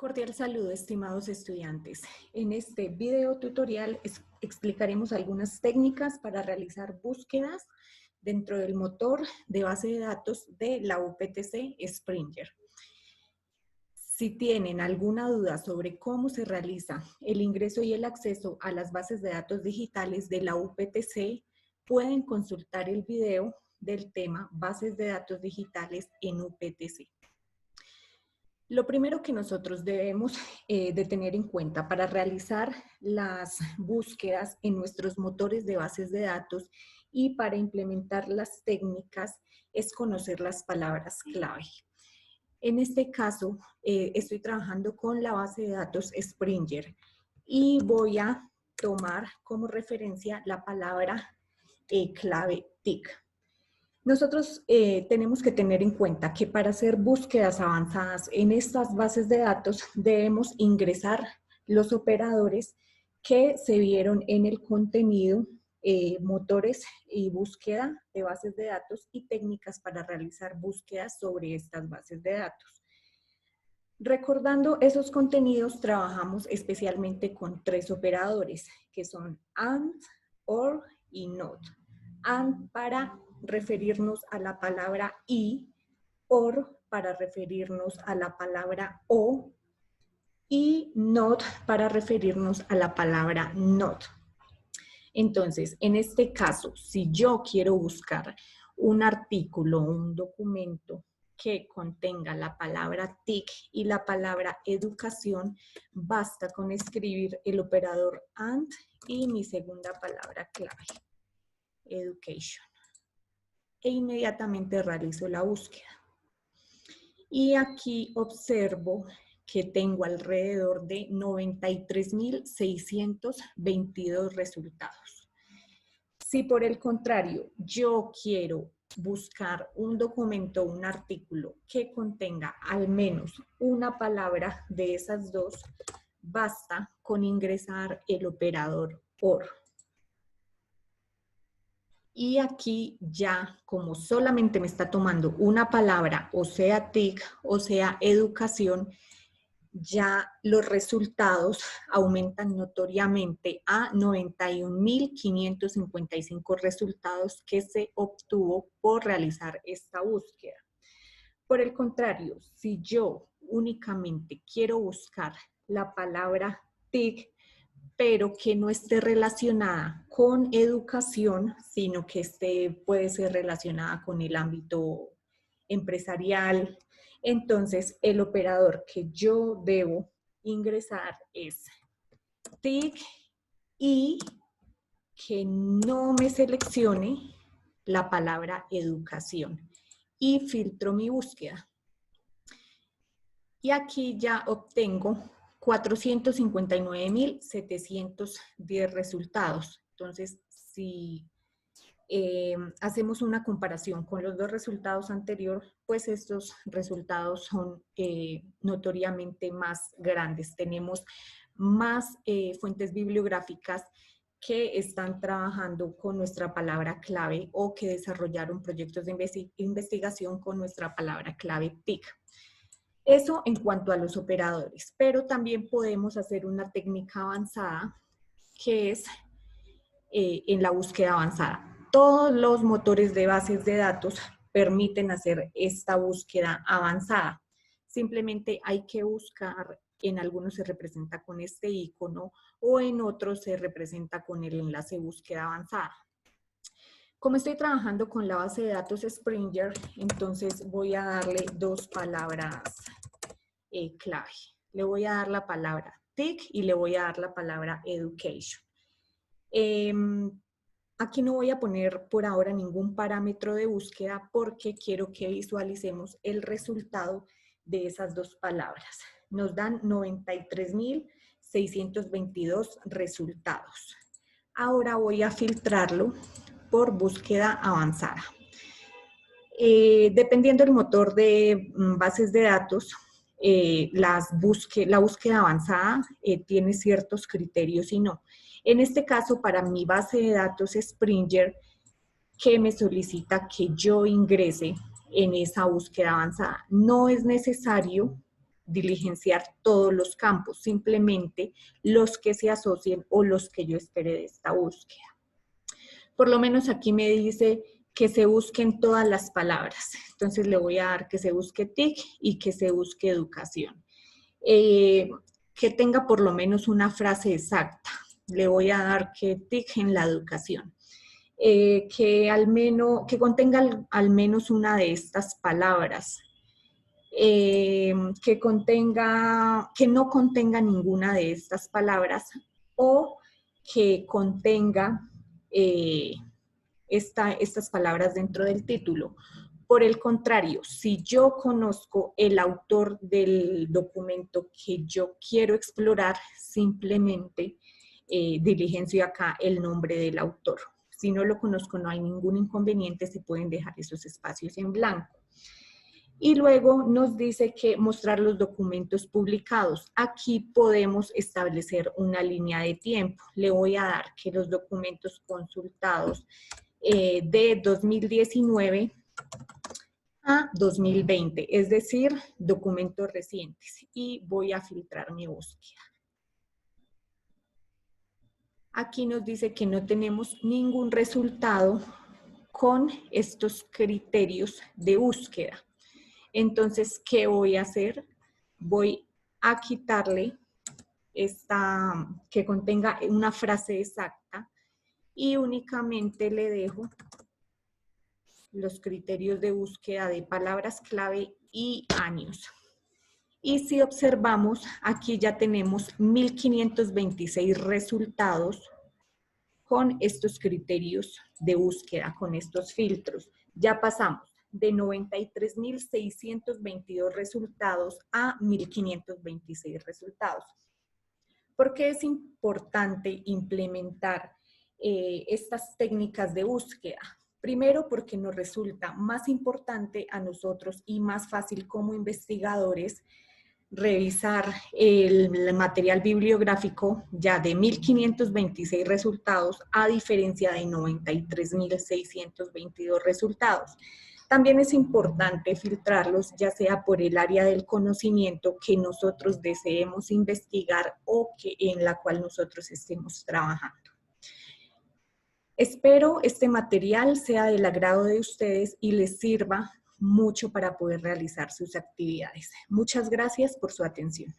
Cordial saludo, estimados estudiantes. En este video tutorial explicaremos algunas técnicas para realizar búsquedas dentro del motor de base de datos de la UPTC Springer. Si tienen alguna duda sobre cómo se realiza el ingreso y el acceso a las bases de datos digitales de la UPTC, pueden consultar el video del tema Bases de datos digitales en UPTC. Lo primero que nosotros debemos de tener en cuenta para realizar las búsquedas en nuestros motores de bases de datos y para implementar las técnicas es conocer las palabras clave. En este caso, estoy trabajando con la base de datos Springer y voy a tomar como referencia la palabra clave TIC. Nosotros tenemos que tener en cuenta que para hacer búsquedas avanzadas en estas bases de datos debemos ingresar los operadores que se vieron en el contenido, motores y búsqueda de bases de datos y técnicas para realizar búsquedas sobre estas bases de datos. Recordando esos contenidos, trabajamos especialmente con tres operadores que son AND, OR y NOT. AND para referirnos a la palabra y, OR para referirnos a la palabra o y NOT para referirnos a la palabra not. Entonces, en este caso, si yo quiero buscar un artículo, un documento que contenga la palabra TIC y la palabra educación, basta con escribir el operador AND y mi segunda palabra clave, education. E inmediatamente realizo la búsqueda. Y aquí observo que tengo alrededor de 93.622 resultados. Si por el contrario yo quiero buscar un documento, un artículo que contenga al menos una palabra de esas dos, basta con ingresar el operador OR. Y aquí ya, como solamente me está tomando una palabra, o sea TIC, o sea educación, ya los resultados aumentan notoriamente a 91.555 resultados que se obtuvo por realizar esta búsqueda. Por el contrario, si yo únicamente quiero buscar la palabra TIC, pero que no esté relacionada con educación, sino que puede ser relacionada con el ámbito empresarial. Entonces, el operador que yo debo ingresar es TIC y que no me seleccione la palabra educación y filtro mi búsqueda. Y aquí ya obtengo 459.710 resultados. Entonces, si hacemos una comparación con los dos resultados anteriores, pues estos resultados son notoriamente más grandes. Tenemos más fuentes bibliográficas que están trabajando con nuestra palabra clave o que desarrollaron proyectos de investigación con nuestra palabra clave TIC. Eso en cuanto a los operadores, pero también podemos hacer una técnica avanzada que es en la búsqueda avanzada. Todos los motores de bases de datos permiten hacer esta búsqueda avanzada. Simplemente hay que buscar, en algunos se representa con este icono o en otros se representa con el enlace búsqueda avanzada. Como estoy trabajando con la base de datos Springer, entonces voy a darle dos palabras clave. Le voy a dar la palabra TIC y le voy a dar la palabra education. Aquí no voy a poner por ahora ningún parámetro de búsqueda porque quiero que visualicemos el resultado de esas dos palabras. Nos dan 93.622 resultados. Ahora voy a filtrarlo por búsqueda avanzada. Dependiendo del motor de bases de datos, la búsqueda avanzada tiene ciertos criterios y no. En este caso, para mi base de datos Springer, que me solicita que yo ingrese en esa búsqueda avanzada, no es necesario diligenciar todos los campos, simplemente los que se asocien o los que yo espere de esta búsqueda. Por lo menos aquí me dice que se busquen todas las palabras. Entonces le voy a dar que se busque TIC y que se busque educación. Que tenga por lo menos una frase exacta. Le voy a dar que TIC en la educación. Que contenga al menos una de estas palabras. Que no contenga ninguna de estas palabras o que contenga estas palabras dentro del título. Por el contrario, si yo conozco el autor del documento que yo quiero explorar, simplemente diligencio acá el nombre del autor. Si no lo conozco, no hay ningún inconveniente, se pueden dejar esos espacios en blanco. Y luego nos dice que mostrar los documentos publicados. Aquí podemos establecer una línea de tiempo. Le voy a dar que los documentos consultados de 2019 a 2020, es decir, documentos recientes. Y voy a filtrar mi búsqueda. Aquí nos dice que no tenemos ningún resultado con estos criterios de búsqueda. Entonces, ¿qué voy a hacer? Voy a quitarle que contenga una frase exacta y únicamente le dejo los criterios de búsqueda de palabras clave y años. Y si observamos, aquí ya tenemos 1526 resultados con estos criterios de búsqueda, con estos filtros. Ya pasamos de 93.622 resultados a 1.526 resultados. ¿Por qué es importante implementar estas técnicas de búsqueda? Primero, porque nos resulta más importante a nosotros y más fácil como investigadores revisar el material bibliográfico ya de 1.526 resultados a diferencia de 93.622 resultados. También es importante filtrarlos ya sea por el área del conocimiento que nosotros deseemos investigar o en la cual nosotros estemos trabajando. Espero este material sea del agrado de ustedes y les sirva mucho para poder realizar sus actividades. Muchas gracias por su atención.